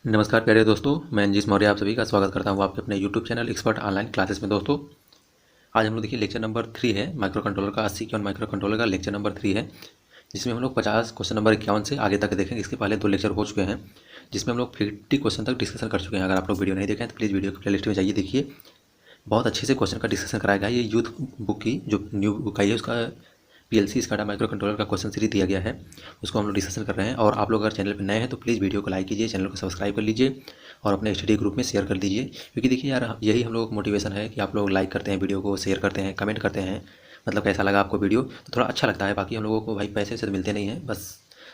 नमस्कार प्यारे दोस्तों, मैं अंजीश मौर्य आप सभी का स्वागत करता हूं आपके अपने YouTube channel expert online classes में। दोस्तों आज हम लोग देखिए लेक्चर नंबर 3 है माइक्रो कंट्रोलर का। 80 इक्यावन माइक्रो कंट्रोलर का लेक्चर नंबर 3 है, जिसमें हम लोग 50 क्वेश्चन नंबर 51 से आगे तक देखेंगे। इसके पहले 2 लेक्चर हो चुके हैं जिसमें हम लोग 50 क्वेश्चन तक डिस्कशन कर चुके हैं। अगर आप लोग वीडियो नहीं देखें तो प्लीज़ वीडियो की प्लेलिस्ट में जाइए, देखिए बहुत अच्छे से क्वेश्चन का डिस्कशन कराया गया है। ये यूथ बुक की जो न्यू बुक आई है उसका पीएलसी स्काडा माइक्रो कंट्रोलर का क्वेश्चन सीरीज दिया गया है, उसको हम लोग डिस्कशन कर रहे हैं। और आप लोग अगर चैनल पर नए हैं तो प्लीज़ वीडियो को लाइक कीजिए, चैनल को सब्सक्राइब कर लीजिए और अपने स्टडी ग्रुप में शेयर कर दीजिए। क्योंकि देखिए यार, यही हम लोगों को मोटिवेशन है कि आप लोग लाइक करते हैं, वीडियो को शेयर करते हैं, कमेंट करते हैं, मतलब कैसा लगा आपको वीडियो, तो थोड़ा अच्छा लगता है। बाकी हम लोगों को भाई पैसे से तो मिलते नहीं हैं, बस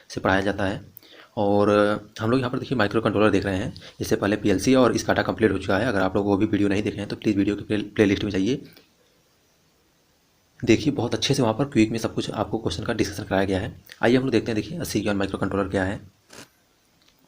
से पढ़ाया जाता है। और हम लोग यहाँ पर देखिए माइक्रो कंट्रोलर देख रहे हैं। इससे पहले पीएलसी और स्काडा कंप्लीट हो चुका है। अगर आप लोग वो भी वीडियो नहीं देखे हैं तो प्लीज़ वीडियो की प्लेलिस्ट में जाइए, देखिए बहुत अच्छे से वहाँ पर क्विक में सब कुछ आपको क्वेश्चन का डिस्कशन कराया गया है। आइए हम लोग देखते हैं, देखिए 80 इक्यावन माइक्रो कंट्रोलर क्या है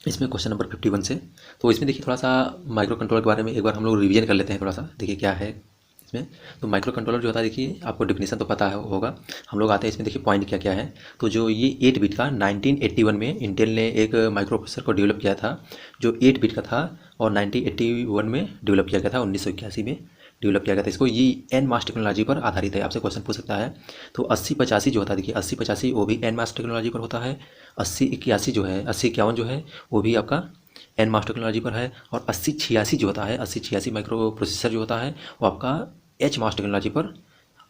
इसमें क्वेश्चन नंबर 51 से। तो इसमें देखिए थोड़ा सा माइक्रो कंट्रोलर के बारे में एक बार हम लोग रिवीजन कर लेते हैं थोड़ा सा, देखिए क्या है इसमें। तो माइक्रो कंट्रोलर जो होता है, देखिए आपको डिफिनेशन तो पता है होगा। हम लोग आते हैं इसमें, देखिए पॉइंट क्या क्या है। तो जो ये 8 बिट का 1981 में इंटेल ने एक माइक्रो प्रोसेसर को डेवलप किया था, जो 8 बिट का था और 1981 में डेवलप किया गया था, 1981 में डेवलप किया गया था। इसको ये एन मास टेक्नोलॉजी पर आधारित है। आपसे क्वेश्चन पूछ सकता है। तो 8085 जो होता है, देखिए 8085 वो भी एन मास टेक्नोलॉजी पर होता है। 8081 जो है, 8051 जो है वो भी आपका एन मास टेक्नोलॉजी पर है। और 8086 जो होता है, 8086 माइक्रो प्रोसेसर जो होता है वो आपका एच मास टेक्नोलॉजी पर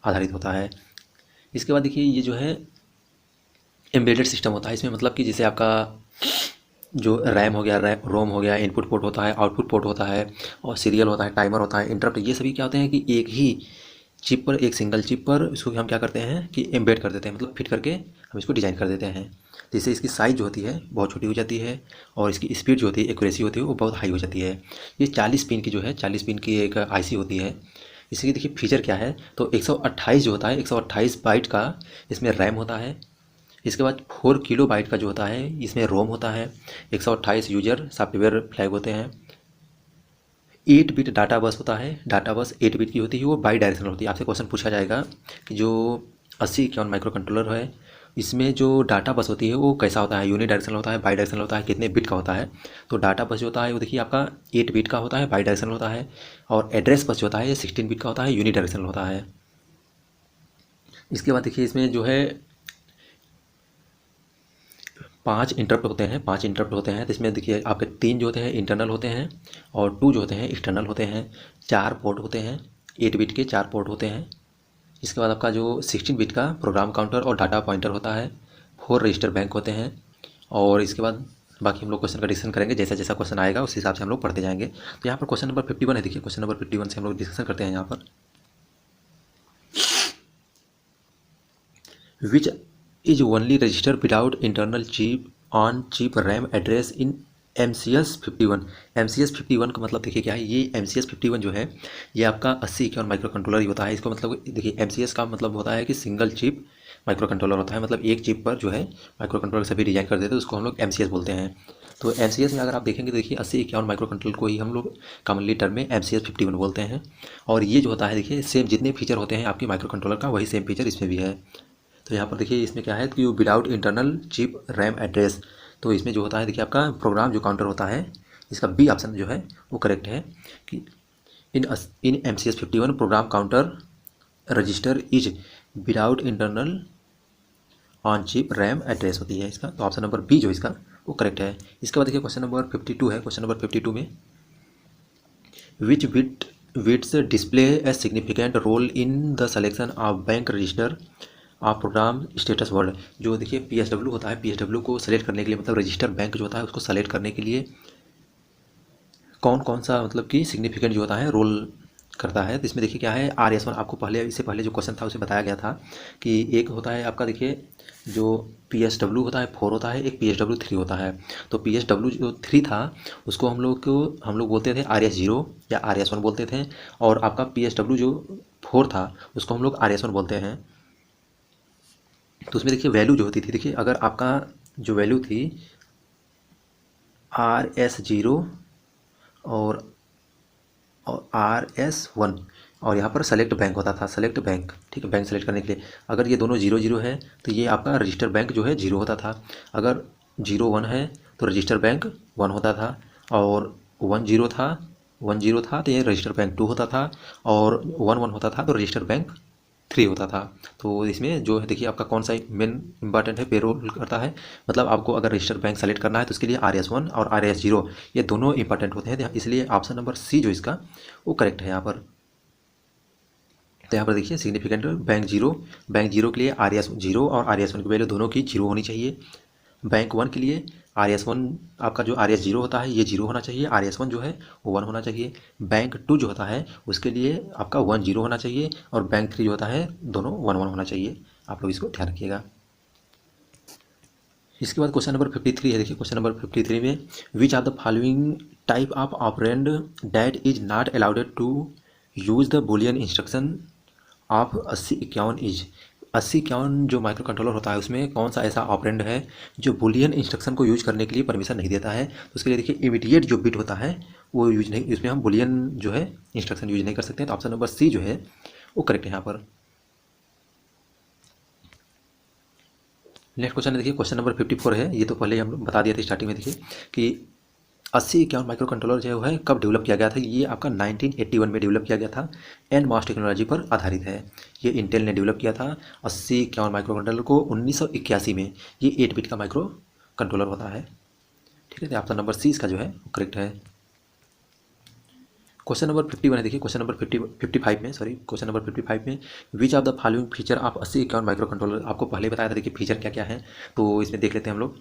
आधारित होता है। इसके बाद देखिए ये जो है एम्बेडेड सिस्टम होता है। इसमें मतलब कि जैसे आपका जो रैम हो गया, रोम हो गया, इनपुट पोर्ट होता है, आउटपुट पोर्ट होता है, और सीरियल होता है, टाइमर होता है, इंटरप्ट, ये सभी क्या होते हैं कि एक ही चिप पर, एक सिंगल चिप पर इसको हम क्या करते हैं कि एम्बेड कर देते हैं, मतलब फिट करके हम इसको डिज़ाइन कर देते हैं। जिससे इसकी साइज़ जो होती है बहुत छोटी हो जाती है और इसकी स्पीड जो होती है, एक्यूरेसी होती है, वो बहुत हाई हो जाती है। ये 40 पिन की जो है, 40 पिन की एक आईसी होती है। इसकी देखिए फीचर क्या है। तो 128 जो होता है, 128 बाइट का इसमें रैम होता है। इसके बाद 4 किलो बाइट का जो होता है इसमें रोम होता है। 128 यूजर सॉफ्टवेयर फ्लैग होते हैं। 8 बिट डाटा बस होता है। डाटा बस 8 बिट की होती है, वो बाई डायरेक्शनल होती है। आपसे क्वेश्चन पूछा जाएगा कि जो 80 इक्यावन माइक्रो कंट्रोलर है इसमें जो डाटा बस होती है वो कैसा होता है, यूनि डायरेक्शनल होता है, बाई डायरेक्शनल होता है, कितने बिट का होता है। तो डाटा बस जो होता है वो देखिए आपका 8 बिट का होता है, बाई डायरेक्शनल होता है। और एड्रेस बस जो होता है ये 16 बिट का होता है, यूनि डायरेक्शनल होता है। इसके बाद देखिए इसमें जो है 5 इंटरप्ट होते हैं, 5 इंटरप्ट होते हैं। तो इसमें देखिए आपके 3 जो होते हैं इंटरनल होते हैं और 2 जो होते हैं एक्सटर्नल होते हैं। 4 पोर्ट होते हैं, 8 बिट के 4 पोर्ट होते हैं। इसके बाद आपका जो 16 बिट का प्रोग्राम काउंटर और डाटा पॉइंटर होता है। 4 रजिस्टर बैंक होते हैं। और इसके बाद बाकी हम लोग क्वेश्चन का डिस्कशन करेंगे, जैसा जैसा क्वेश्चन आएगा उस हिसाब से हम लोग पढ़ते जाएंगे। तो यहाँ पर क्वेश्चन नंबर 51 है, देखिए क्वेश्चन नंबर 51 से हम लोग डिस्कशन करते हैं यहाँ पर। Which is only register without internal chip on chip RAM address in MCS51। MCS51 का मतलब देखिए क्या है। ये MCS51 जो है ये आपका 80 इक्यावन माइक्रो कंट्रोलर ही होता है। इसको मतलब देखिए MCS का मतलब होता है कि सिंगल चिप माइक्रो कंट्रोलर होता है, मतलब एक चिप पर जो है माइक्रो कंट्रोलर सभी डिजाइन कर देते हैं, उसको हम लोग MCS बोलते हैं। तो MCS में अगर आप देखेंगे तो देखिए 80 इक्यावन माइक्रो कंट्रोलर को ही हम लोग कॉमनली टर्म में MCS51 बोलते हैं। और ये जो होता है देखिए सेम जितने फीचर होते हैं आपके माइक्रो कंट्रोलर का वही सेम फीचर इसमें भी है। तो यहाँ पर देखिए इसमें क्या है कि without internal chip RAM address. तो इसमें जो होता है देखिए आपका प्रोग्राम जो काउंटर होता है, इसका बी ऑप्शन जो है वो करेक्ट है कि इन MCS51 program counter register is without internal on chip RAM address होती है इसका। तो ऑप्शन नंबर बी जो इसका वो करेक्ट है। इसके बाद देखिए क्वेश्चन नंबर 52 है। क्वेश्चन नंबर 52 में which bits display a significant role in the selection of bank register आप प्रोग्राम स्टेटस वर्ड। जो देखिए PSW होता है, PSW को सेलेक्ट करने के लिए, मतलब रजिस्टर बैंक जो होता है उसको सेलेक्ट करने के लिए कौन कौन सा मतलब कि सिग्निफिकेंट जो होता है रोल करता है। तो इसमें देखिए क्या है RS1। आपको पहले, इससे पहले जो क्वेश्चन था उसे बताया गया था कि एक होता है आपका देखिए जो PSW होता है 4 होता है, एक PSW 3 होता है। तो PSW जो 3 था उसको हम लोग बोलते थे RS0 या RS1 बोलते थे। और आपका PSW जो 4 था उसको हम लोग RS1 बोलते हैं। तो उसमें देखिए वैल्यू जो होती थी, देखिए अगर आपका जो वैल्यू थी RS0 और RS1 और यहाँ पर सेलेक्ट बैंक होता था, सेलेक्ट बैंक, ठीक है, बैंक सेलेक्ट करने के लिए अगर ये दोनों 0 0 है तो ये आपका रजिस्टर बैंक जो है 0 होता था। अगर 0 1 है तो रजिस्टर बैंक 1 होता था। और 10 था, 10 था तो ये रजिस्टर बैंक 2 होता था, और 11 होता था तो रजिस्टर बैंक 3 होता था। तो इसमें जो है देखिए आपका कौन सा मेन इंपॉर्टेंट है, पेरोल करता है। मतलब आपको अगर रजिस्टर बैंक सेलेक्ट करना है तो उसके लिए RS1 और RS0 ये दोनों इंपॉर्टेंट होते हैं, इसलिए ऑप्शन नंबर सी जो इसका वो करेक्ट है यहाँ पर। तो यहाँ पर देखिए सिग्निफिकेंट बैंक जीरो के लिए RS0 और RS1 की वैल्यू दोनों की 0 होनी चाहिए। बैंक 1 के लिए RS1 आपका जो RS0 होता है ये 0 होना चाहिए, RS1 जो है वो 1 होना चाहिए। बैंक 2 जो होता है उसके लिए आपका 1 0 होना चाहिए, और बैंक 3 जो होता है दोनों 1 1 होना चाहिए। आप लोग इसको ध्यान रखिएगा। इसके बाद क्वेश्चन नंबर 53 है। देखिए क्वेश्चन नंबर 53 में which of the following type of operand that is not allowed to use the Boolean instruction of 8051 इज। 8051 जो माइक्रो कंट्रोलर होता है उसमें कौन सा ऐसा ऑपरेंड है जो बुलियन इंस्ट्रक्शन को यूज करने के लिए परमिशन नहीं देता है। तो उसके लिए देखिए इमीडिएट जो बिट होता है वो यूज नहीं, इसमें हम बुलियन जो है इंस्ट्रक्शन यूज नहीं कर सकते हैं। तो ऑप्शन नंबर सी जो है वो करेक्ट है यहाँ पर। नेक्स्ट क्वेश्चन है देखिए क्वेश्चन नंबर 54 है। ये तो पहले ही हम लोग बता दिए थे स्टार्टिंग में देखिए कि 8051 माइक्रो कंट्रोलर जो है कब डेवलप किया गया था। ये आपका 1981 में डेवलप किया गया था, NMOS टेक्नोलॉजी पर आधारित है। ये इंटेल ने डेवलप किया था 8051 माइक्रो कंट्रोलर को 1981 में। ये 8 बिट का माइक्रो कंट्रोलर होता है। ठीक है, तो ऑप्शन नंबर सी इसका जो है वो करेक्ट है। क्वेश्चन नंबर 51 है। देखिए क्वेश्चन नंबर 55 में, सॉरी क्वेश्चन नंबर 55 में which of the following feature of 8051 micro controller. आपको पहले ही बताया था देखिए फीचर क्या क्या है, तो इसमें देख लेते हैं हम लोग।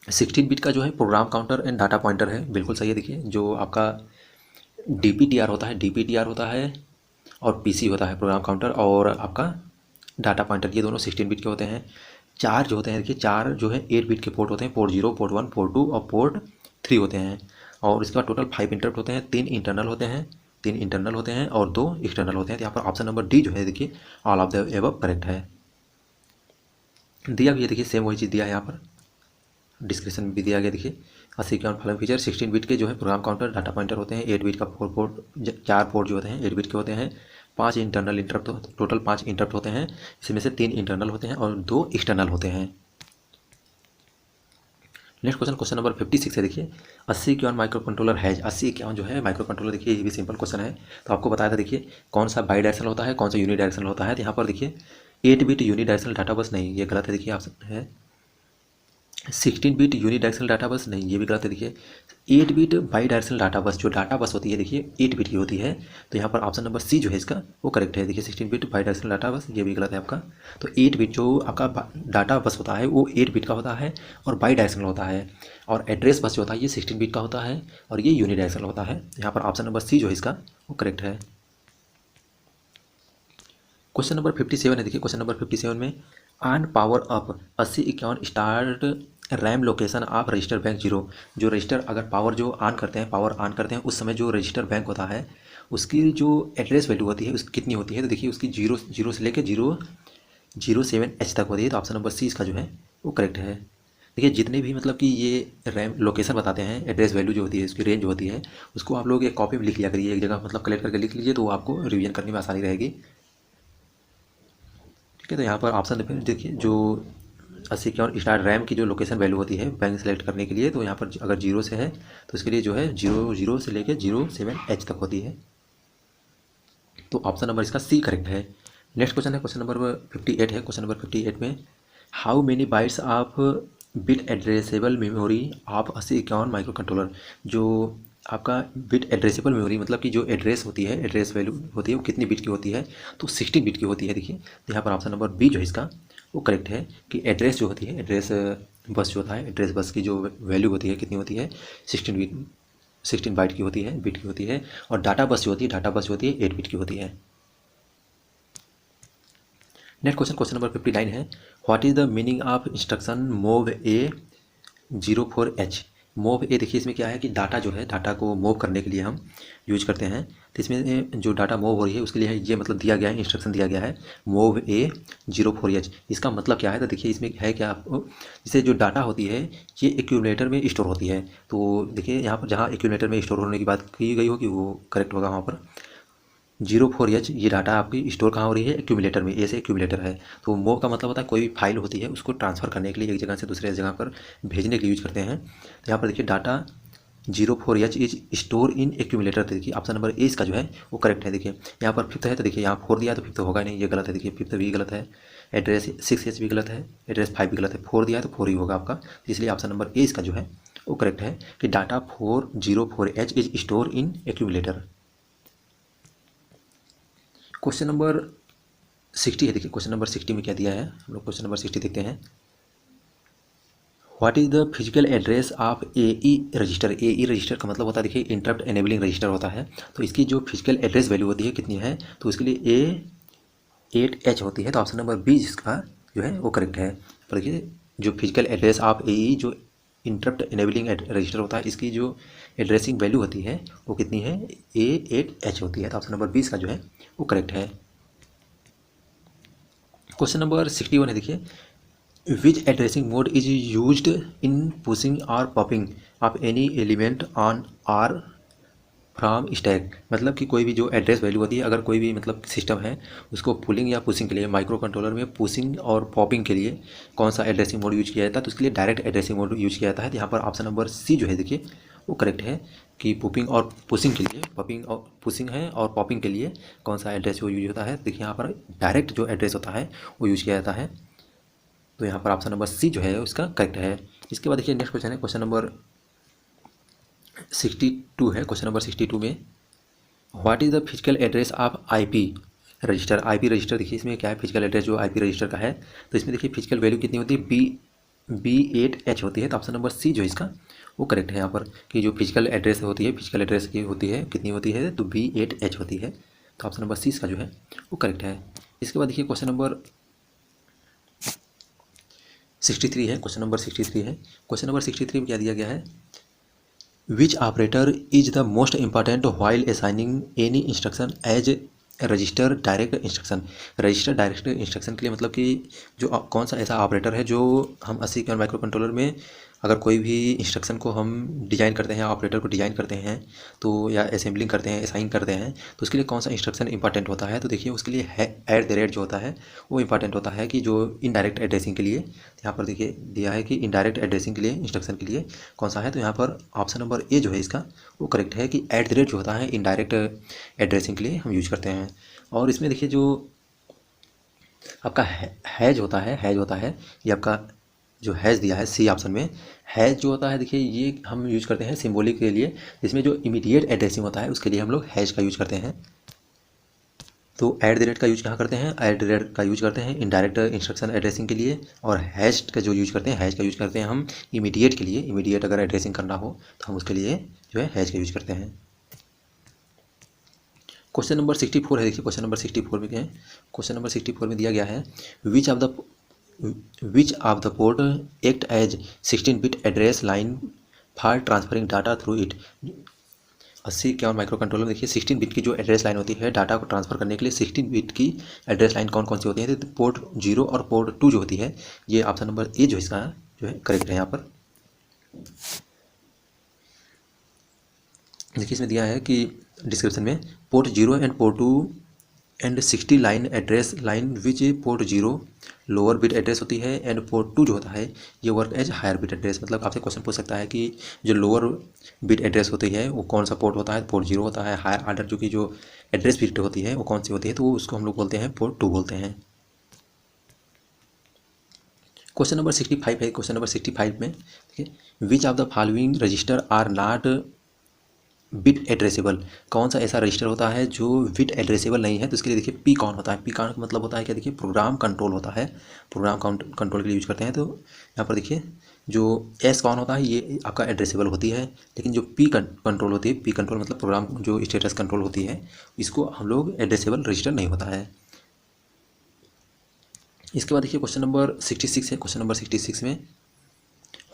16 बिट का जो है program counter and data pointer है, बिल्कुल सही है। देखिए जो आपका DPTR होता है, DPTR होता है, और PC होता है प्रोग्राम काउंटर, और आपका डाटा पॉइंटर, ये दोनों 16 बिट के होते हैं। 4 जो होते हैं देखिए 4 जो है 8 बिट के पोर्ट होते हैं, पोर्ट 0, पोर्ट 1, पोर्ट 2 और पोर्ट 3 होते हैं। और इसके बाद टोटल 5 इंटरप्ट होते हैं, 3 इंटरनल होते हैं, 3 इंटरनल होते हैं और 2 एक्सटर्नल होते हैं। तो यहाँ पर ऑप्शन नंबर डी जो है देखिए all of the above correct है। दिया भी है देखिए सेम वही चीज़ दिया है यहाँ पर, डिस्क्रिप्शन में भी दिया गया। देखिए 8051 फॉलोइंग फीचर 16 बिट के जो है प्रोग्राम काउंटर डाटा पॉइंटर होते हैं, 8 बिट का 4 पोर्ट जो होते हैं 8 बिट के होते हैं, 5 इंटरनल इंटरप्ट, टोटल 5 इंटरप्ट होते हैं, इसमें से 3 इंटरनल होते हैं और 2 एक्सटर्नल होते हैं। नेक्स्ट क्वेश्चन क्वेश्चन नंबर 56 है। देखिए 8051 माइक्रो कंट्रोलर हैज, 8051 जो है माइक्रो कंट्रोलर, देखिए ये भी सिंपल क्वेश्चन है। तो आपको बताया था देखिए कौन सा बाई डायरेक्शनल होता है, कौन सा यूनी डायरेक्शनल होता है। तो यहाँ पर देखिए 8 बिट यूनी डायरेक्शनल डाटा बस नहीं, ये गलत है। देखिए आप है 16 बिट यूनी डायरेक्शनल डाटा बस नहीं, ये भी गलत है। देखिए 8 बिट बाई डायरेक्शनल डाटा बस, जो डाटा बस होती है देखिए 8 बिट की होती है। तो यहाँ पर ऑप्शन नंबर सी जो है इसका वो करेक्ट है। देखिए 16 बिट बाई डायरेक्शनल डाटा बस ये भी गलत है आपका। तो 8 बिट जो आपका डाटा बस होता है वो 8 बिट का होता है और बाई डायरेक्शनल होता है, और एड्रेस बस जो होता है ये 16 बिट का होता है और ये यूनी डायरेक्शनल होता है। यहाँ पर ऑप्शन नंबर सी जो है इसका वो करेक्ट है। क्वेश्चन नंबर 57 है। देखिए क्वेश्चन नंबर 57 में on power up 8051 start RAM location of register bank 0। जो रजिस्टर अगर पावर जो ऑन करते हैं, पावर ऑन करते हैं उस समय जो रजिस्टर बैंक होता है उसकी जो एड्रेस वैल्यू होती है उस कितनी होती है। तो देखिए उसकी 0 से लेकर 007H तक होती है। तो ऑप्शन नंबर सी इसका जो है वो करेक्ट है। देखिए जितने भी मतलब कि ये रैम लोकेशन बताते हैं, एड्रेस वैल्यू जो होती है उसकी रेंज होती है, उसको आप लोग एक कॉपी में लिख लिया करिए, एक जगह मतलब कलेक्ट करके लिख लीजिए, तो आपको रिवीजन करने में आसानी रहेगी। ठीक है, तो यहाँ पर ऑप्शन देखिए जो 8051 स्टार रैम की जो लोकेशन वैल्यू होती है बैंक सेलेक्ट करने के लिए, तो यहाँ पर अगर 0 से है तो इसके लिए जो है 0 से लेकर 07H तक होती है। तो ऑप्शन नंबर इसका सी करेक्ट है। नेक्स्ट क्वेश्चन है क्वेश्चन नंबर 58 है। क्वेश्चन नंबर 58 में how many bytes of bit addressable memory of 8051 micro controller. जो आपका बिट एड्रेसेबल मेमोरी मतलब कि जो एड्रेस होती है, एड्रेस वैल्यू होती है वो कितनी बिट की होती है, तो 16 बिट की होती है। देखिए तो यहाँ पर ऑप्शन नंबर बी जो है इसका वो करेक्ट है कि एड्रेस जो होती है, एड्रेस बस जो होता है, एड्रेस बस की जो वैल्यू होती है कितनी होती है 16 बाइट की होती है, बिट की होती है। और डाटा बस जो होती है, डाटा बस जो होती है 8 बिट की होती है। नेक्स्ट क्वेश्चन क्वेश्चन नंबर 59 है। What is the meaning of instruction move a 04H। Move a, देखिए इसमें क्या है कि डाटा जो है, डाटा को मूव करने के लिए हम यूज करते हैं। तो इसमें जो डाटा मूव हो रही है उसके लिए ये मतलब दिया गया है, इंस्ट्रक्शन दिया गया है मूव ए 04H। इसका मतलब क्या है, तो देखिए इसमें है क्या, आपको जैसे जो डाटा होती है ये एक्यूमुलेटर में स्टोर होती है। तो देखिए यहाँ पर जहाँ एक्यूमुलेटर में स्टोर होने की बात की गई होगी वो करेक्ट होगा वहाँ पर। 04H ये डाटा आपकी स्टोर कहाँ हो रही है, एक्यूमुलेटर में, ए से एक्यूमुलेटर है। तो मूव का मतलब होता है कोई भी फाइल होती है उसको ट्रांसफ़र करने के लिए एक जगह से दूसरे जगह पर भेजने के लिए यूज करते हैं। तो यहाँ पर देखिए data 04H is store in accumulator. देखिए ऑप्शन नंबर ए इसका जो है वो करेक्ट है। देखिए यहाँ पर फिफ्थ है तो देखिए यहाँ 4 दिया है तो फिफ्थ तो होगा नहीं, ये गलत है। देखिए फिफ्थ भी गलत है, एड्रेस 6H भी गलत है, एड्रेस 5 भी गलत है, 4 दिया है तो 4 ही होगा आपका। इसलिए ऑप्शन नंबर ए इसका जो है वो करेक्ट है कि data 404H is store in accumulator. Question number 60 है। देखिए क्वेश्चन नंबर 60 में क्या दिया है, हम लोग क्वेश्चन नंबर 60 देखते हैं। What is the physical address of AE register. AE register का मतलब होता है देखिए इंटरप्ट एनेबलिंग रजिस्टर होता है। तो इसकी जो फिजिकल एड्रेस वैल्यू होती है कितनी है, तो इसके लिए A8H होती है। तो ऑप्शन नंबर बी इसका जो है वो करेक्ट है। तो देखिए जो फिजिकल एड्रेस ऑफ AE जो इंटरप्ट एनेबलिंग रजिस्टर होता है, इसकी जो एड्रेसिंग वैल्यू होती है वो कितनी है, A8H होती है। तो ऑप्शन नंबर 20 का जो है वो करेक्ट है। क्वेश्चन नंबर 61 है। देखिए which addressing mode is used in pushing और popping of any element on or from stack. मतलब कि कोई भी जो एड्रेस वैल्यू होती है, अगर कोई भी मतलब सिस्टम है उसको पुलिंग या पुशिंग के लिए, माइक्रो कंट्रोलर में पुशिंग और पॉपिंग के लिए कौन सा एड्रेसिंग मोड यूज किया जाता है, तो उसके लिए डायरेक्ट एड्रेसिंग मोड यूज किया जाता है। तो यहाँ पर ऑप्शन नंबर सी जो है देखिए वो करेक्ट है कि पुपिंग और पुशिंग के लिए, पॉपिंग और पुशिंग है और पॉपिंग के लिए कौन सा एड्रेस वो यूज होता है। देखिए यहाँ पर डायरेक्ट जो एड्रेस होता है वो यूज किया जाता है। तो यहाँ पर ऑप्शन नंबर सी जो है उसका करेक्ट है। इसके बाद देखिए नेक्स्ट क्वेश्चन है, क्वेश्चन नंबर 62 है। क्वेश्चन नंबर 62 में what is the physical address of IP register. IP register देखिए इसमें क्या है, फिजिकल एड्रेस जो IP रजिस्टर का है, तो इसमें देखिए फिजिकल वैल्यू कितनी होती है, B8H होती है। तो ऑप्शन नंबर सी जो है इसका वो करेक्ट है यहाँ पर कि जो फिजिकल एड्रेस होती है, फिजिकल एड्रेस की होती है कितनी होती है, तो B8H होती है। तो ऑप्शन नंबर सी इसका जो है वो करेक्ट है। इसके बाद देखिए क्वेश्चन नंबर 63 है। क्वेश्चन नंबर 63 है। क्वेश्चन नंबर 63 में क्या दिया गया है, which operator is the most important while assigning any instruction as register direct instruction. Register direct instruction के लिए मतलब कि जो कौन सा ऐसा ऑपरेटर है जो हम 80 के माइक्रो कंट्रोलर में अगर कोई भी इंस्ट्रक्शन को हम डिजाइन करते हैं, ऑपरेटर को डिजाइन करते हैं तो, या असेंबलिंग करते हैं, असाइन करते हैं, तो उसके लिए कौन सा इंस्ट्रक्शन इंपॉर्टेंट होता है। तो देखिए उसके लिए है @ जो होता है वो इंपॉर्टेंट होता है कि जो इनडायरेक्ट एड्रेसिंग के लिए, यहाँ पर देखिए दिया है कि इनडायरेक्ट एड्रेसिंग के लिए इंस्ट्रक्शन के लिए कौन सा है। तो यहाँ पर ऑप्शन नंबर ए जो है इसका वो करेक्ट है कि @ जो होता है इनडायरेक्ट एड्रेसिंग के लिए हम यूज करते हैं। और इसमें देखिए जो आपका हैज होता है ये आपका जो हैज़ दिया है सी ऑप्शन में, हैज़ जो होता है देखिए ये हम यूज करते हैं सिंबॉलिक के लिए, जिसमें जो इमीडिएट एड्रेसिंग होता है उसके लिए हम लोग हैज़ का यूज करते हैं। तो @ का यूज कहाँ करते हैं, @ का यूज करते हैं इनडायरेक्ट इंस्ट्रक्शन एड्रेसिंग के लिए, और हैश का जो यूज करते हैं, हैश का यूज करते हैं हम इमीडिएट के लिए, इमीडिएट अगर एड्रेसिंग करना हो तो हम उसके लिए जो है हैश का यूज करते हैं। क्वेश्चन नंबर 64 है। देखिए क्वेश्चन नंबर 64 में क्या है, क्वेश्चन नंबर 64 में दिया गया है which of the port act as 16 bit address line for transferring data through it. 80 51 microcontroller में देखिए 16 बिट की जो एड्रेस लाइन होती है डाटा को ट्रांसफर करने के लिए, 16 बिट की एड्रेस लाइन कौन कौन सी होती है, तो पोर्ट 0 और पोर्ट 2 जो होती है, ये ऑप्शन नंबर ए जो इसका जो है करेक्ट है। यहाँ पर देखिए इसमें दिया है कि डिस्क्रिप्शन में port 0 and port 2 and 60 line address line which port 0 lower bit address होती है एंड पोर्ट 2 जो होता है ये work as higher bit address. मतलब आपसे क्वेश्चन पूछ सकता है कि जो लोअर बिट एड्रेस होती है वो कौन सा पोर्ट होता है, पोर्ट 0 होता है। हायर ऑर्डर जो कि जो एड्रेस बिट होती है वो कौन सी होती है, तो वो उसको हम लोग बोलते हैं पोर्ट 2 बोलते हैं। क्वेश्चन नंबर 65 है। क्वेश्चन नंबर 65 में देखिए which of the following register are not bit addressable. कौन सा ऐसा रजिस्टर होता है जो बिट एड्रेसेबल नहीं है, तो इसके लिए देखिए पी कौन होता है, पी कौन का मतलब होता है क्या, देखिए प्रोग्राम कंट्रोल होता है, प्रोग्राम कंट्रोल के लिए यूज करते हैं। तो यहाँ पर देखिए जो एस कौन होता है ये आपका एड्रेसेबल होती है, लेकिन जो पी कंट्रोल होती है, पी कंट्रोल मतलब प्रोग्राम जो स्टेटस कंट्रोल होती है, इसको हम लोग एड्रेसेबल रजिस्टर नहीं होता है। इसके बाद देखिए क्वेश्चन नंबर 66 है। क्वेश्चन नंबर 66 में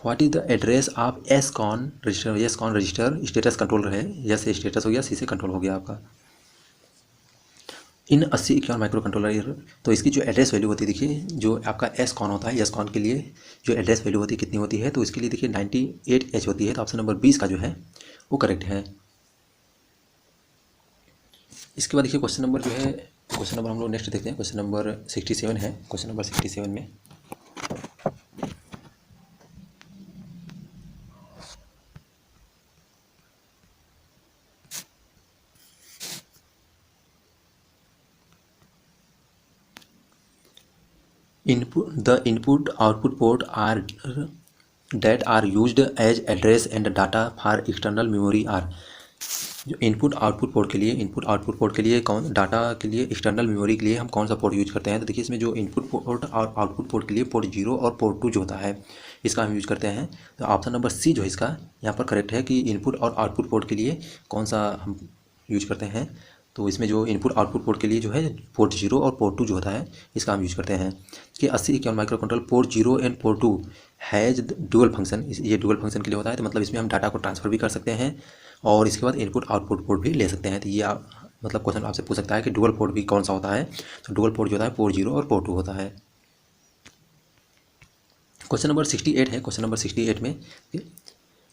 what is the address of SCON register. SCON register status controller है, यस स्टेटस हो गया, सी से कंट्रोल हो गया आपका इन 80 51 माइक्रो कंट्रोलर। तो इसकी जो एड्रेस वैल्यू होती है देखिए जो आपका एसकॉन होता है, एसकॉन के लिए जो एड्रेस वैल्यू होती है कितनी होती है, तो इसके लिए देखिए 98H होती है। तो ऑप्शन नंबर 20 का जो है वो करेक्ट है। इसके बाद देखिए क्वेश्चन नंबर जो है, क्वेश्चन नंबर हम लोग नेक्स्ट देखते हैं, क्वेश्चन नंबर 67 है। क्वेश्चन नंबर 67 में input output port are that are used as address and data for external memory are. जो इनपुट आउटपुट पोर्ट के लिए कौन डाटा के लिए एक्सटर्नल मेमोरी के लिए हम कौन सा पोर्ट यूज करते हैं, तो देखिए इसमें जो इनपुट पोर्ट और आउटपुट पोर्ट के लिए पोर्ट 0 और पोर्ट 2 जो होता है इसका हम यूज करते हैं। तो ऑप्शन नंबर सी जो है इसका यहाँ पर करेक्ट है कि इनपुट और आउटपुट पोर्ट के लिए कौन सा हम यूज करते हैं। तो इसमें जो इनपुट आउटपुट पोर्ट के लिए जो है पोर्ट 0 और पोर्ट 2 जो होता है इसका हम यूज करते हैं कि 8051 micro control port 0 and port 2 has dual function. ये डुअल फंक्शन के लिए होता है, तो मतलब इसमें हम डाटा को ट्रांसफ़र भी कर सकते हैं और इसके बाद इनपुट आउटपुट पोर्ट भी ले सकते हैं। तो ये मतलब क्वेश्चन आपसे पूछ सकता है कि डुअल पोर्ट भी कौन सा होता है। तो डुअल पोर्ट जो होता है पोर्ट 0 और पोर्ट 2 होता है। क्वेश्चन नंबर 68 है। क्वेश्चन नंबर 68 में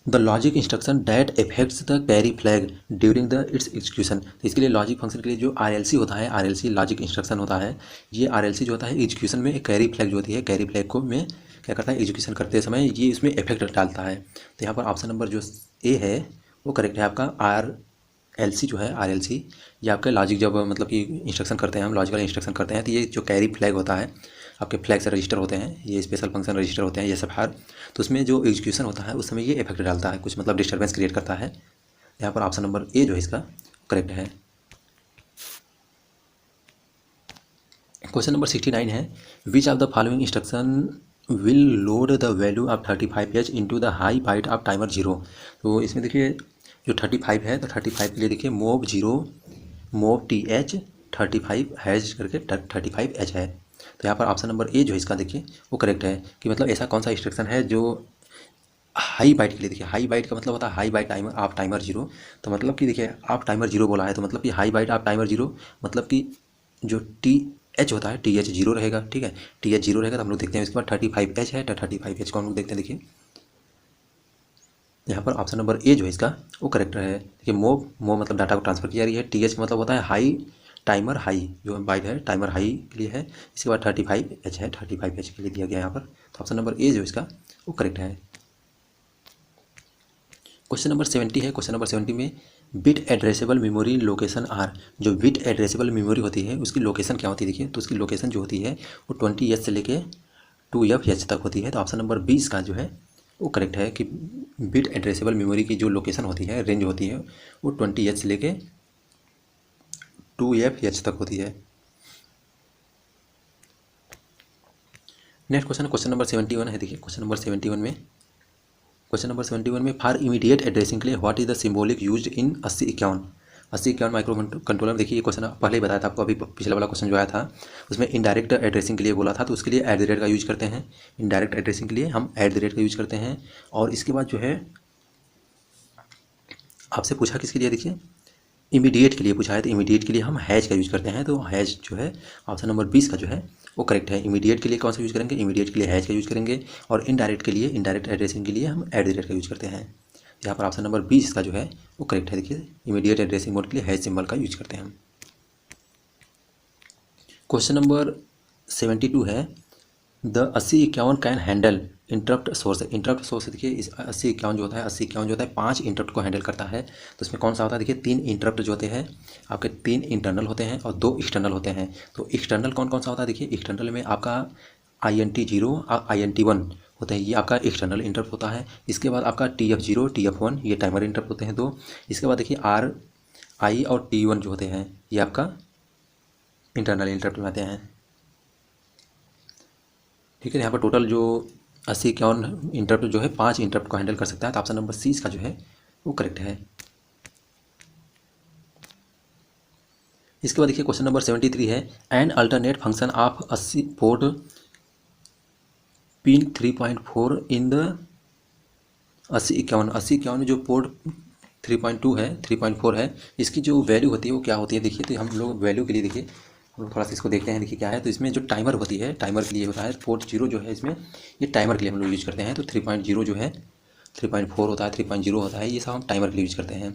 the logic instruction that effects the carry flag during the it's execution. तो इसके लिए लॉजिक फंक्शन के लिए जो RLC होता है, RLC लॉजिक इंस्ट्रक्शन होता है, ये RLC जो होता है एग्जीक्यूशन में एक कैरी फ्लैग जो होती है, कैरी फ्लैग को में क्या करता है एग्जीक्यूशन करते समय ये इसमें इफेक्ट डालता है। तो यहाँ पर ऑप्शन नंबर जो ए है वो करेक्ट है आपका। RLC जो है RLC ये आपका लॉजिक जब मतलब कि इंस्ट्रक्शन करते हैं, हम लॉजिकल इंस्ट्रक्शन करते हैं, तो ये जो कैरी फ्लैग होता है आपके फ्लैग से रजिस्टर होते हैं, ये स्पेशल फंक्शन रजिस्टर होते हैं ये सब हर, तो उसमें जो एग्जीक्यूशन होता है उस समय ये इफेक्ट डालता है, कुछ मतलब डिस्टर्बेंस क्रिएट करता है। यहाँ पर ऑप्शन नंबर ए जो है इसका करेक्ट है। क्वेश्चन नंबर 69 है which of the following instruction will load the value of 35H into the high byte of timer 0। तो इसमें देखिए जो 35 है तो 35 के लिए देखिए मोव 0 मोव TH 35 हैज करके 35H है। तो यहाँ पर ऑप्शन नंबर ए जो है इसका देखिए वो करेक्ट है कि मतलब ऐसा कौन सा इंस्ट्रक्शन है जो हाई बाइट के लिए, देखिए हाई बाइट का मतलब होता है हाई बाइट टाइमर आप टाइमर 0। तो मतलब कि देखिए आप टाइमर 0 बोला है तो मतलब कि हाई बाइट आप टाइमर 0 मतलब कि जो TH होता है TH 0 रहेगा, ठीक है, TH 0 रहेगा। तो हम लोग देखते हैं इसके बाद 35H है, तो 35H को हम लोग देखते हैं। देखिए यहाँ पर ऑप्शन नंबर ए जो है इसका वो करेक्ट है। देखिए मोव मतलब डाटा को ट्रांसफर की जा रही है, TH का मतलब होता है हाई टाइमर हाई जो बाइट है टाइमर हाई के लिए है। इसके बाद 35H है, 35H के लिए दिया गया यहाँ पर। तो ऑप्शन नंबर ए जो इसका वो करेक्ट है। क्वेश्चन नंबर 70 है। क्वेश्चन नंबर 70 में bit addressable memory location are. जो बिट एड्रेसेबल मेमोरी होती है उसकी लोकेशन क्या होती है देखिए, तो उसकी लोकेशन जो होती है वो 20H से लेके 2FH तक होती है। तो ऑप्शन नंबर 20 का जो है वो करेक्ट है कि बिट एड्रेसेबल मेमोरी की जो लोकेशन होती है रेंज होती है वो 20H से लेके 2FH तक होती है। नेक्स्ट क्वेश्चन नंबर 71 है। देखिए क्वेश्चन नंबर 71 में फॉर इमीडिएट एड्रेसिंग के लिए what is the symbolic used in 8051 micro controller. देखिए ये क्वेश्चन पहले ही बताया था आपको, अभी पिछला वाला क्वेश्चन जो आया था उसमें इनडायरेक्ट एड्रेसिंग के लिए बोला था, तो उसके लिए @ का यूज करते हैं। इनडायरेक्ट एड्रेसिंग के लिए हम @ का यूज करते हैं। और इसके बाद जो है आपसे पूछा किसके लिए, देखिए इमीडिएट के लिए पूछा है, तो इमीडिएट के लिए हम हैज का यूज करते हैं। तो हैज जो है ऑप्शन नंबर 20 का जो है वो करेक्ट है। इमीडिएट के लिए कौन सा यूज करेंगे, इमीडिएट के लिए हैज का यूज करेंगे। और इनडायरेक्ट के लिए इनडायरेक्ट एड्रेसिंग के लिए हम @ का यूज करते हैं। यहाँ पर ऑप्शन नंबर 20 का जो है वो करेक्ट है। देखिए इमीडिएट एड्रेसिंग मोड के लिए हैज सिंबल का यूज करते हैं हम। क्वेश्चन नंबर 72 है the 8051 can handle interrupt source. Interrupt source देखिए इस 8051 जो होता है 8051 जो होता है 5 इंटरप्ट को हैंडल करता है। तो इसमें कौन सा होता है देखिए 3 इंटरप्ट जो होते हैं आपके 3 इंटरनल होते हैं और 2 एक्सटर्नल होते हैं। तो एक्सटर्नल कौन कौन सा होता है देखिए, एक्सटर्नल में आपका INT0 और INT1 होते हैं, ये आपका एक्सटर्नल इंटरप्ट होता है। इसके बाद आपका TF0 TF1 ये टाइमर इंटरप्ट होते हैं 2। इसके बाद देखिए RI और T1 जो होते हैं ये आपका इंटरनल इंटरप्ट में आते हैं, ठीक है। यहाँ पर टोटल जो 8051 इंटरप्ट जो है 5 इंटरप्ट को हैंडल कर सकता है। तो ऑप्शन नंबर 30 का जो है वो करेक्ट है। इसके बाद देखिए क्वेश्चन नंबर 73 है an alternate function of 80 port pin 3.4 in the 8051 जो पोर्ट 3.2 है 3.4 है इसकी जो वैल्यू होती है वो क्या होती है देखिए। तो हम लोग वैल्यू के लिए देखिए हम लोग थोड़ा सा इसको देखते हैं देखिए क्या है। तो इसमें जो टाइमर होती है टाइमर के लिए होता है पोर्ट 0 जो है इसमें ये टाइमर के लिए हम लोग यूज करते हैं। तो 3.0 जो है 3.4 होता है 3.0 होता है, ये सब हम टाइमर के लिए यूज करते हैं।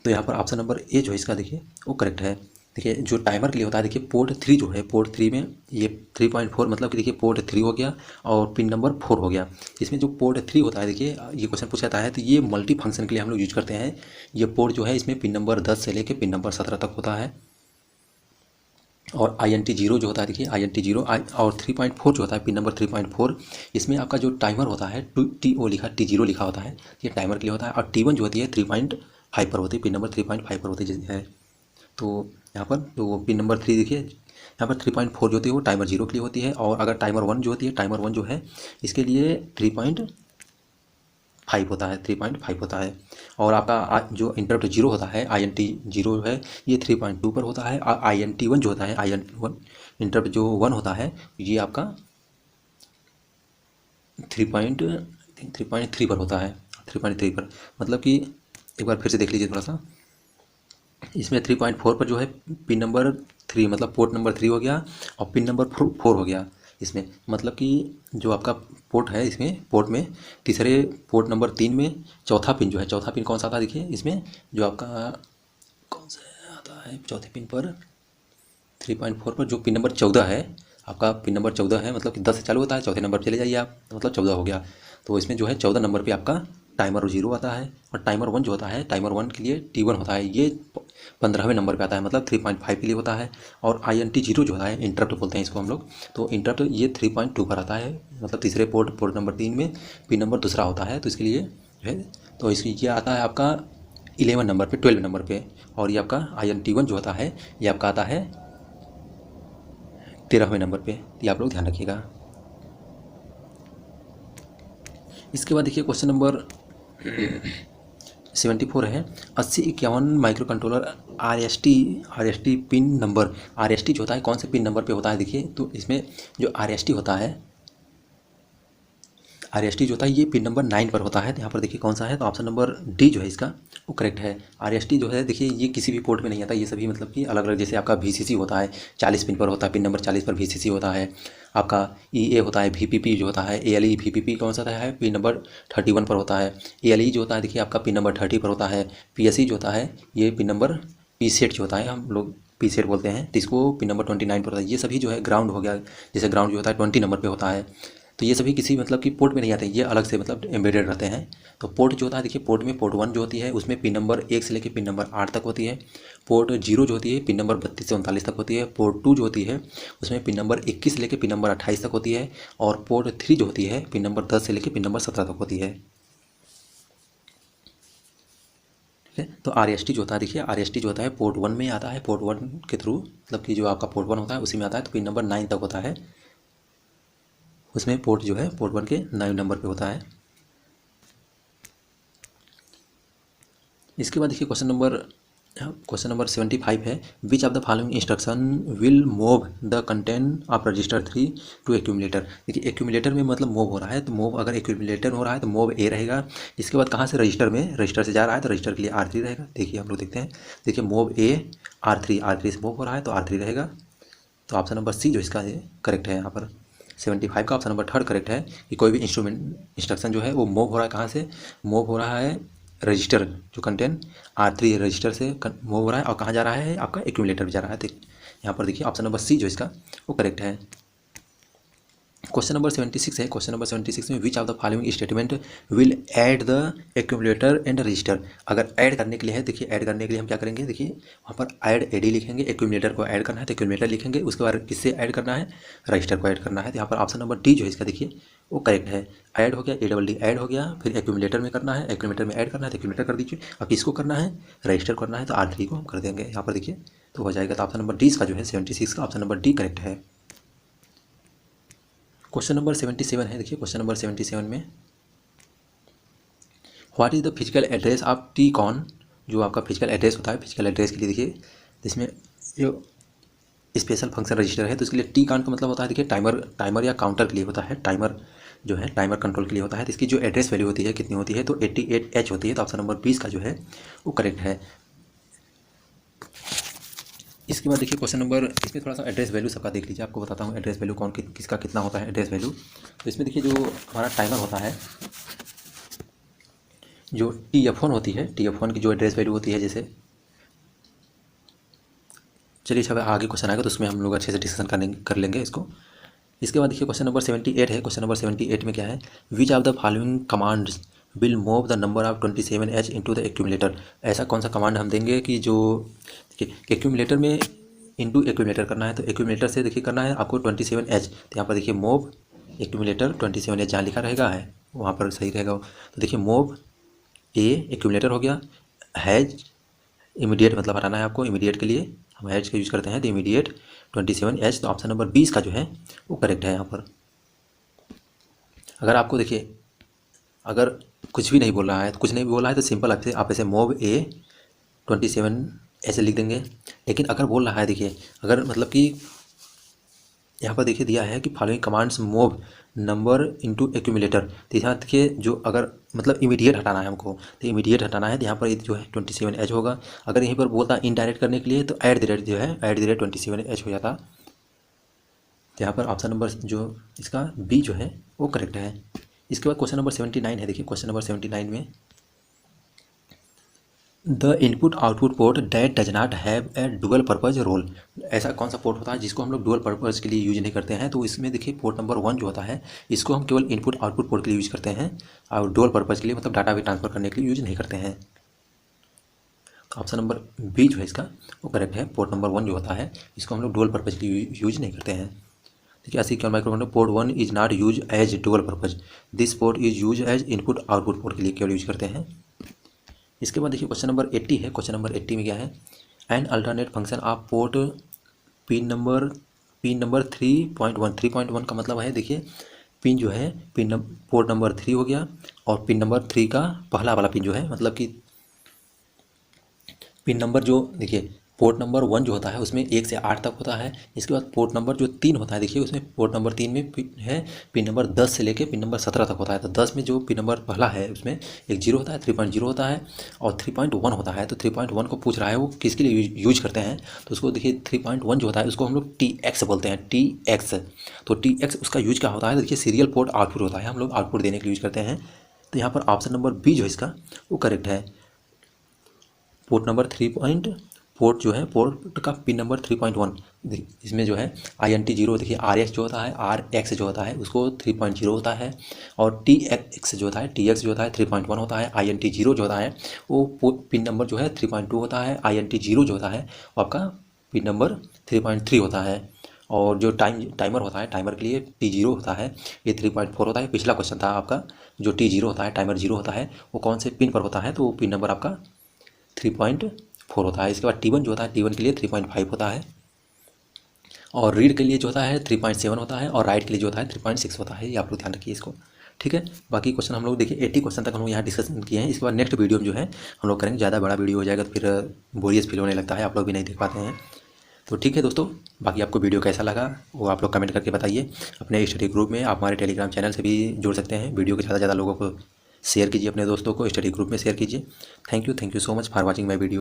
तो यहाँ पर ऑप्शन नंबर ए जो है इसका देखिए वो करेक्ट है। देखिए जो टाइमर के लिए होता है देखिए पोर्ट 3 जो है पोर्ट 3 में ये 3.4 मतलब कि देखिए पोर्ट 3 हो गया और पिन नंबर 4 हो गया। इसमें जो पोर्ट 3 होता है देखिए ये क्वेश्चन पूछा जाता है तो ये मल्टी फंक्शन के लिए हम लोग यूज करते हैं। ये पोर्ट जो है इसमें पिन नंबर 10 से लेकर पिन नंबर 17 तक होता है। और INT0 जो होता है देखिए INT0 और 3.4 जो होता है पिन नंबर 3.4, इसमें आपका जो टाइमर होता है TO लिखा T0 लिखा होता है, ये टाइमर के लिए होता है। और T1 जो होती है 3.5 पर होती है, पिन नंबर 3.5 पर होती है। तो यहाँ पर जो पिन नंबर 3 देखिए यहाँ पर 3.4 जो होती है वो टाइमर 0 के लिए होती है। और अगर टाइमर 1 जो होती है, टाइमर 1 जो है इसके लिए 3.5 होता है, 3.5 होता है। और आपका जो इंटरप्ट 0 होता है INT0 है, ये 3.2 पर होता है। और INT1 जो होता है INT1 इंटरप्ट जो 1 होता है, ये आपका 3.3 पर होता है, 3.3 पर। मतलब कि एक बार फिर से देख लीजिए थोड़ा सा, इसमें 3.4 पर जो है पिन नंबर 3 मतलब पोर्ट नंबर 3 हो गया, और पिन नंबर 4 हो गया इसमें। मतलब कि जो आपका पोर्ट है, इसमें पोर्ट में तीसरे पोर्ट नंबर 3 में चौथा पिन जो है, चौथा पिन कौन सा आता है देखिए इसमें, जो आपका कौन सा आता है चौथे पिन पर 3.4 पर जो पिन नंबर 14 है, आपका पिन नंबर 14 है, मतलब कि 10 से चालू होता है, चौथे नंबर पर चले जाइए आप, तो मतलब 14 हो गया। तो इसमें जो है 14 नंबर पे आपका टाइमर 0 आता है। और टाइमर 1 जो होता है, टाइमर 1 के लिए T1 होता है, ये 15वें नंबर पे आता है, मतलब 3.5 के लिए होता है। और INT0 जो होता है, इंटरप्ट बोलते हैं इसको हम लोग, तो इंटरप्ट ये 3.2 पर आता है, मतलब तीसरे पोर्ट नंबर 3 में पिन नंबर दूसरा होता है, तो इसके लिए जो है तो इसकी ये आता है आपका 11 नंबर पे, 12 नंबर पे। और ये आपका INT1 जो होता है, ये आपका आता है 13वें नंबर पे, ये आप लोग ध्यान रखिएगा। इसके बाद देखिए क्वेश्चन नंबर 74 है, 8051 micro controller RST pin number, RST जो होता है कौन से पिन नंबर पे होता है देखिए। तो इसमें जो RST होता है, RST जो होता है ये पिन नंबर 9 पर होता है। तो यहाँ पर देखिए कौन सा है, तो ऑप्शन नंबर डी जो है इसका वो करेक्ट है। RST जो है देखिए ये किसी भी पोर्ट में नहीं आता, ये सभी मतलब कि अलग अलग, जैसे आपका VCC होता है 40 पिन पर होता है, पिन नंबर 40 पर VCC होता है। आपका EA होता है, VPP जो होता है, ALE VPP कौन सा है, पिन नंबर 31 पर होता है। ALE जो होता है देखिए आपका पिन नंबर 30 पर होता है। PSE जो होता है ये पिन नंबर PSET जो होता है, हम लोग PSET बोलते हैं, तो इसको पिन नंबर 29 पर होता है। ये सभी जो है ग्राउंड हो गया, जैसे ग्राउंड जो होता है 20 नंबर पर होता है। तो ये सभी किसी मतलब कि पोर्ट में नहीं आते, ये अलग से मतलब एम्बेडेड रहते हैं। तो पोर्ट जो होता है देखिए, पोर्ट में पोर्ट 1 जो होती है उसमें पिन नंबर 1 से लेकर पिन नंबर 8 तक होती है। पोर्ट 0 जो होती है पिन नंबर 32 से 39 तक होती है। पोर्ट 2 जो होती है उसमें पिन नंबर 21 से लेकर पिन नंबर 28 तक होती है। और पोर्ट 3 जो होती है पिन नंबर 10 से लेकर पिन नंबर 17 तक होती है। ठीक है, तो RST जो होता है देखिए, RST जो होता है पोर्ट 1 में आता है, पोर्ट 1 के थ्रू, मतलब कि जो आपका पोर्ट 1 होता है उसी में आता है, तो पिन नंबर 9 तक होता है उसमें। पोर्ट जो है पोर्ट 1 के 9 नंबर पे होता है। इसके बाद देखिए क्वेश्चन नंबर 75 है, which of the following instruction will move the content of register 3 to accumulator. देखिए एक्यूमुलेटर में मतलब मूव हो रहा है, तो मूव अगर एक्यूमुलेटर हो रहा है तो मूव A रहेगा। इसके बाद कहाँ से, रजिस्टर से जा रहा है, तो रजिस्टर के लिए R3 रहेगा। देखिए हम लोग देखते हैं, देखिए मूव A R3 से मूव हो रहा है तो R3 रहेगा। तो ऑप्शन नंबर सी जो इसका करेक्ट है यहाँ पर 75 का ऑप्शन नंबर 3 करेक्ट है कि कोई भी इंस्ट्रक्शन जो है वो मूव हो रहा है, कहाँ से मूव हो रहा है, रजिस्टर जो कंटेंट R3 रजिस्टर से मूव हो रहा है, और कहाँ जा रहा है आपका एक्यूमुलेटर भी जा रहा है। तो यहाँ पर देखिए ऑप्शन नंबर सी जो इसका वो करेक्ट है। क्वेश्चन नंबर 76 है, क्वेश्चन नंबर 76 में which of the following statement will add the accumulator and register. अगर ऐड करने के लिए है, देखिए ऐड करने के लिए हम क्या करेंगे, देखिए वहाँ पर ऐड AD लिखेंगे, एक्यूमुलेटर को ऐड करना है तो एक्यूमुलेटर लिखेंगे, उसके बाद किससे ऐड करना है, रजिस्टर को ऐड करना है। तो यहाँ पर ऑप्शन नंबर डी जो है इसका देखिए वो करेक्ट है। ऐड हो गया, ADD ऐड हो गया, फिर एक्यूमुलेटर में करना है, एक्यूमुलेटर में ऐड करना है तो एक्यूमुलेटर कर दीजिए। अब किसको करना है, रजिस्टर करना है, तो R3 को हम कर देंगे यहाँ पर देखिए, तो हो जाएगा। तो ऑप्शन नंबर डी इसका जो है 76 का ऑप्शन नंबर डी करेक्ट है। क्वेश्चन नंबर 77 है, देखिए क्वेश्चन नंबर 77 में what is the physical address of TCON। जो आपका फिजिकल एड्रेस होता है, फिजिकल एड्रेस के लिए देखिए इसमें जो स्पेशल फंक्शन रजिस्टर है, तो इसके लिए TCON का मतलब होता है देखिए टाइमर या काउंटर के लिए होता है, टाइमर जो है टाइमर कंट्रोल के लिए होता है। तो इसकी जो एड्रेस वैल्यू होती है कितनी होती है, तो 88H होती है। तो ऑप्शन नंबर 20 का जो है वो करेक्ट है। इसके बाद देखिए क्वेश्चन नंबर, इसमें थोड़ा सा एड्रेस वैल्यू सबका देख लीजिए, आपको बताता हूँ एड्रेस वैल्यू कौन किसका कितना होता है एड्रेस वैल्यू। तो इसमें देखिए जो हमारा टाइमर होता है, जो TF1 होती है, TF1 की जो एड्रेस वैल्यू होती है, जैसे चलिए सब आगे क्वेश्चन आएगा तो उसमें हम लोग अच्छे से डिस्कशन कर लेंगे इसको। इसके बाद देखिए क्वेश्चन नंबर 78 है, क्वेश्चन नंबर 78 में क्या है, which of the following commands will move the number of 27H into the accumulator. ऐसा कौन सा कमांड हम देंगे कि जो एक्यूमुलेटर में इंटू एक्यूमुलेटर करना है, तो एक्यूमुलेटर से देखिए करना है आपको 27H। तो यहाँ पर देखिए मोब एक्यूमुलेटर 27H जहाँ लिखा रहेगा है वहाँ पर सही रहेगा। तो देखिए मोब ए एक्यूमुलेटर हो गया, हैज इमीडिएट मतलब हटाना है आपको, इमीडिएट के लिए हम हैज का यूज़ करते हैं, तो इमीडिएट 27H। तो ऑप्शन नंबर 20 का जो है वो करेक्ट है यहाँ पर। अगर आपको देखिए अगर कुछ भी नहीं बोल रहा है, तो कुछ नहीं बोला है तो सिंपल आप ऐसे मोब ए 27 ऐसे लिख देंगे। लेकिन अगर बोल रहा है देखिए, अगर मतलब कि यहाँ पर देखिए दिया है कि following commands mauve number into accumulator, तो यहाँ देखिए जो अगर मतलब इमीडिएट हटाना है हमको, तो इमीडिएट हटाना है, तो यहाँ पर जो है 27H होगा। अगर यहीं पर बोलता इनडायरेक्ट करने के लिए तो ऐट द रेट जो है ऐट द रेट 27H हो जाता। तो यहाँ पर ऑप्शन नंबर जो इसका बी जो है वो करेक्ट है। इसके बाद क्वेश्चन नंबर 79 है। देखिए क्वेश्चन नंबर 79 में the input output port that does not have a dual purpose role, ऐसा कौन सा पोर्ट होता है जिसको हम लोग डुअल पर्पज के लिए यूज नहीं करते हैं। तो इसमें देखिए पोर्ट नंबर 1 जो होता है इसको हम केवल इनपुट आउटपुट पोर्ट के लिए यूज करते हैं, और डुअल पर्पज के लिए मतलब डाटा भी ट्रांसफर करने के लिए यूज नहीं करते हैं। ऑप्शन नंबर बी जो है इसका वो करेक्ट है। पोर्ट नंबर 1 जो होता है इसको हम लोग डुअल पर्पज के लिए यूज नहीं करते हैं। देखिए ASIC microcontroller port 1 is not use as dual purpose, this port is use as input output port के लिए केवल यूज करते हैं। इसके बाद देखिए क्वेश्चन नंबर 80 है। क्वेश्चन नंबर 80 में क्या है, an alternate function of port pin number 3.1। 3.1 का मतलब है देखिए पिन जो है पोर्ट नंबर 3 हो गया, और पिन नंबर 3 का पहला वाला पिन जो है मतलब कि पिन नंबर जो देखिए पोर्ट नंबर 1 जो होता है उसमें 1 से 8 तक होता है। इसके बाद पोर्ट नंबर जो 3 होता है देखिए उसमें पोर्ट नंबर 3 में है पिन नंबर 10 से लेके पिन नंबर 17 तक होता है। तो 10 में जो पिन नंबर पहला है उसमें एक 0 होता है, 3.0 होता है और 3.1 होता है। तो 3.1 को पूछ रहा है वो किसके लिए यूज करते हैं, तो उसको देखिए 3.1 जो होता है उसको हम लोग TX बोलते हैं, TX। तो TX उसका यूज क्या होता है, देखिए सीरियल पोर्ट आउटपुट होता है, हम लोग आउटपुट देने के लिए यूज करते हैं। तो यहाँ पर ऑप्शन नंबर बी जो है इसका वो करेक्ट है। पोर्ट नंबर पोर्ट जो है पोर्ट का पिन नंबर 3.1 इसमें जो है INT 0 देखिए RX जो होता है RX जो होता है उसको 3.0 होता है, और TX जो होता है TX जो होता है 3.1 होता है। INT 0 जो होता है वो पिन नंबर जो है 3.2 होता है। INT 0 जो होता है वो आपका पिन नंबर 3.3 होता है। और जो टाइमर होता है टाइमर के लिए T0 होता है, ये 3.4 होता है। पिछला क्वेश्चन था आपका जो T0 होता है टाइमर 0 होता है वो कौन से पिन पर होता है, तो वो पिन नंबर आपका 3.4 होता है। इसके बाद T1 जो होता है T1 के लिए 3.5 होता है, और रीड के लिए जो होता है 3.7 होता है, और राइट के लिए जो होता है 3.6 होता है। ये आप लोग ध्यान रखिए इसको, ठीक है। बाकी क्वेश्चन हम लोग देखिए 80 क्वेश्चन तक हम लोग यहाँ डिस्कशन किए हैं। इसके बाद नेक्स्ट वीडियो में जो है हम लोग करेंगे, ज़्यादा बड़ा वीडियो हो जाएगा तो फिर बोरियस फील होने लगता है, आप लोग भी नहीं देख पाते हैं। तो ठीक है दोस्तों, बाकी आपको वीडियो कैसा लगा वो आप लोग कमेंट करके बताइए। अपने स्टडी ग्रुप में आप हमारे टेलीग्राम चैनल से भी जुड़ सकते हैं। वीडियो को ज़्यादा से ज़्यादा लोगों को शेयर कीजिए, अपने दोस्तों को स्टडी ग्रुप में शेयर कीजिए। Thank you so much for watching my video.